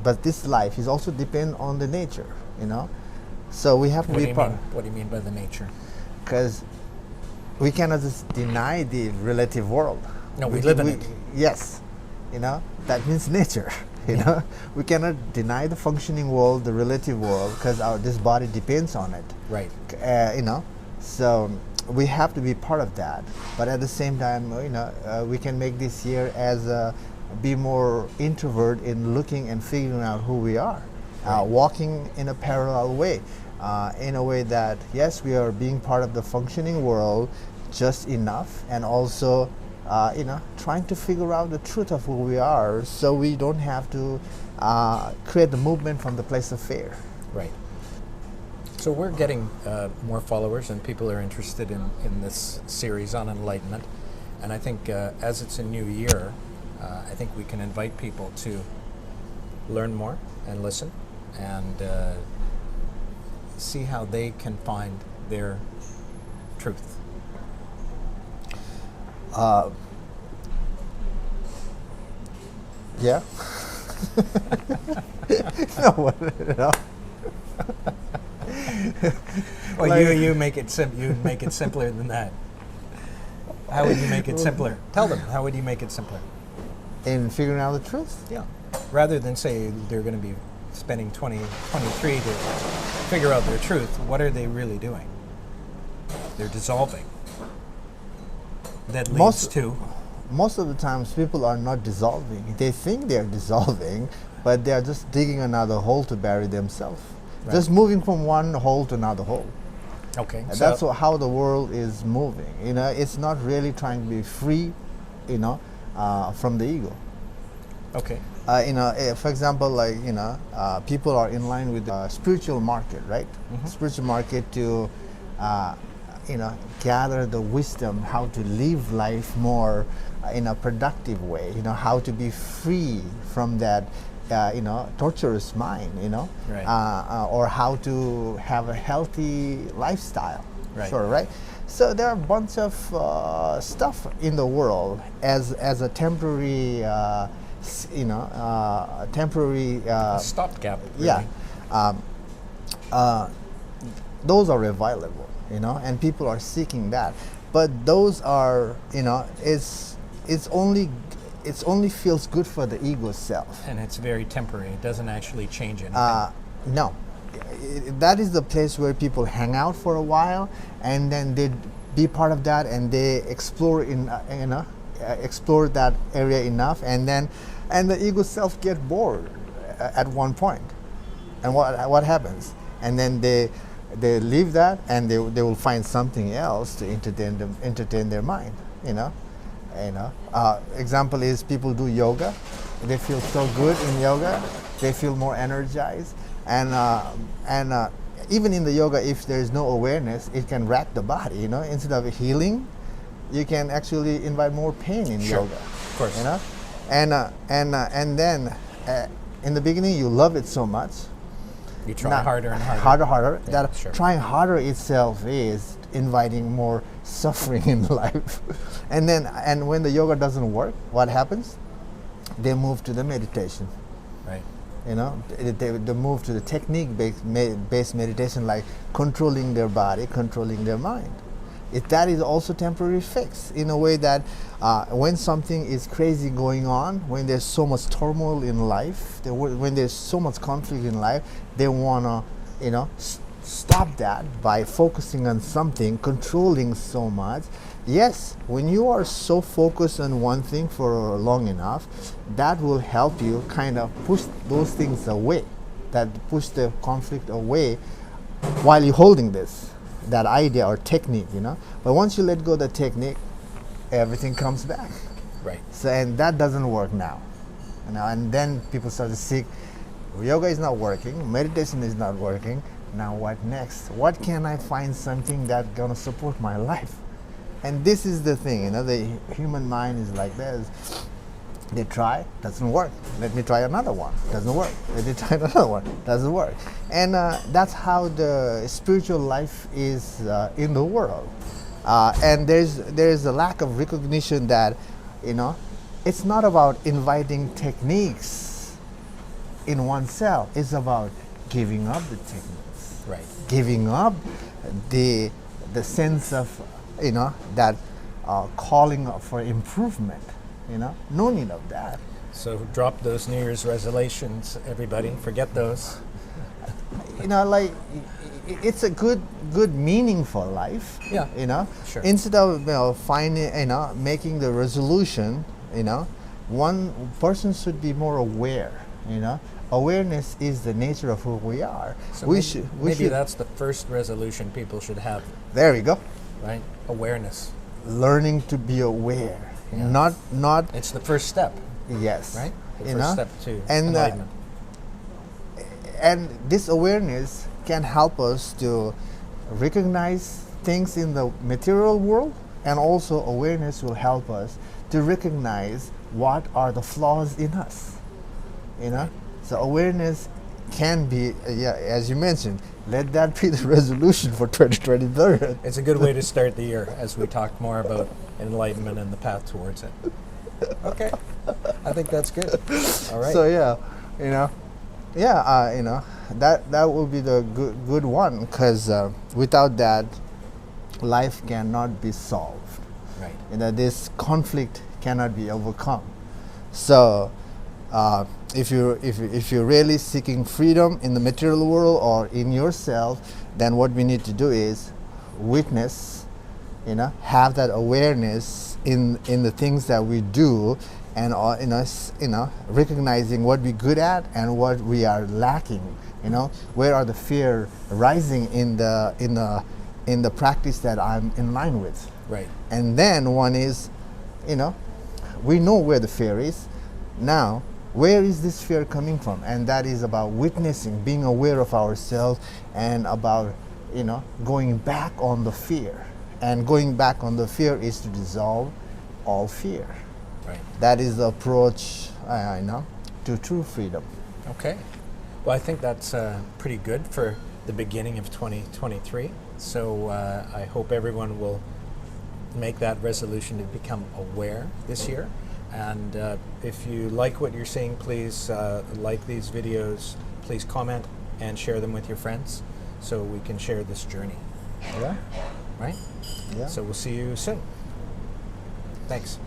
but this life is also depend on the nature, you know. So we have to be part. What do you mean by the nature? Because we cannot just deny the relative world. No, we live in it. Yes, you know, that means nature. You know, we cannot deny the functioning world, the relative world, because this body depends on it. Right. You know, so we have to be part of that. But at the same time, you know, we can make this year as be more introvert in looking and figuring out who we are, walking in a parallel way, in a way that yes, we are being part of the functioning world just enough, and also you know, trying to figure out the truth of who we are, so we don't have to create the movement from the place of fear. Right. So we're getting more followers, and people are interested in this series on enlightenment. And I think as it's a new year, I think we can invite people to learn more and listen and see how they can find their truth. Yeah. No, no. Well, Like- you make it you make it simpler than that. How would you make it simpler? Tell them. How would you make it simpler? In figuring out the truth. Yeah. Rather than say they're going to be spending 2023 to figure out their truth, what are they really doing? They're dissolving. That leads to. Most of the times people are not dissolving. They think they're dissolving, but they are just digging another hole to bury themselves. Right. Just moving from one hole to another hole. Okay. And So that's how the world is moving. You know, it's not really trying to be free, you know, from the ego. okay. You know, for example, like, you know, people are in line with the spiritual market, right? Mhm. Spiritual market to, you know, gather the wisdom how to live life more in a productive way. You know, how to be free from that, you know, torturous mind. You know, Right. or how to have a healthy lifestyle. Right. Sure, right? So there are a bunch of stuff in the world as a temporary. You know, temporary. Stopgap. Really. Yeah, those are available, you know, and people are seeking that. But those are, you know, it's only feels good for the ego self. And it's very temporary. It doesn't actually change anything. No, that is the place where people hang out for a while, and then they be part of that, and they explore you know, explore that area enough, and the ego self get bored at one point. And what happens? And then they leave that, and they will find something else to entertain their mind. You know. Example is people do yoga. They feel so good in yoga. They feel more energized, and even in the yoga, if there is no awareness, it can rack the body. You know, instead of healing, you can actually invite more pain in Sure. yoga. Of course. You know, and then in the beginning you love it so much. You try Now, harder and harder. harder. Yeah, That sure. trying harder itself is inviting more suffering in life. And when the yoga doesn't work, what happens? They move to the meditation. Right. You know, they move to the technique-based meditation, like controlling their body, controlling their mind. That is also temporary fix, in a way that when something is crazy going on, when there's so much turmoil in life, when there's so much conflict in life, they wanna, you know, stop that by focusing on something, controlling so much. Yes, when you are so focused on one thing for long enough, that will help you kind of push those things away, that push the conflict away while you're holding that idea or technique, you know. But once you let go of the technique, everything comes back. Right. So, and that doesn't work now. You know, and then people start to seek, yoga is not working, meditation is not working, now what next? What can I find something that's gonna support my life? And this is the thing, you know, the human mind is like this. They try, doesn't work. Let me try another one, doesn't work. Let me try another one, doesn't work. And that's how the spiritual life is in the world. And there's a lack of recognition that, you know, it's not about inviting techniques in oneself is about giving up the techniques, Right. giving up the sense of, that calling for improvement. No need of that. So drop those New Year's resolutions, everybody. Forget those. Like it's a good meaningful life. Yeah. Sure. Instead of finding, making the resolution, one person should be more aware. Awareness is the nature of who we are. So we maybe, should. maybe that's the first resolution people should have, There we go. right? Awareness. Learning to be aware, Yeah. not It's the first step, yes, right? The first step to and enlightenment. and this awareness can help us to recognize things in the material world, and also awareness will help us to recognize what are the flaws in us. So awareness can be, as you mentioned, let that be the resolution for 2023. It's a good way to start the year as we talk more about enlightenment and the path towards it. Okay, I think that's good. All right. So that will be the good one, because without that, life cannot be solved. Right. This conflict cannot be overcome. So if you're really seeking freedom in the material world or in yourself, then what we need to do is witness, have that awareness in the things that we do, and recognizing what we're good at and what we are lacking. Where are the fear rising in the practice that I'm in line with. Right. And then one is, we know where the fear is. Now, where is this fear coming from? And that is about witnessing, being aware of ourselves, and about, going back on the fear. And going back on the fear is to dissolve all fear. Right. That is the approach, to true freedom. Okay. Well, I think that's pretty good for the beginning of 2023. So I hope everyone will make that resolution to become aware this year. And if you like what you're seeing, please like these videos, please comment and share them with your friends so we can share this journey. Yeah. Right? Yeah. So we'll see you soon. Thanks.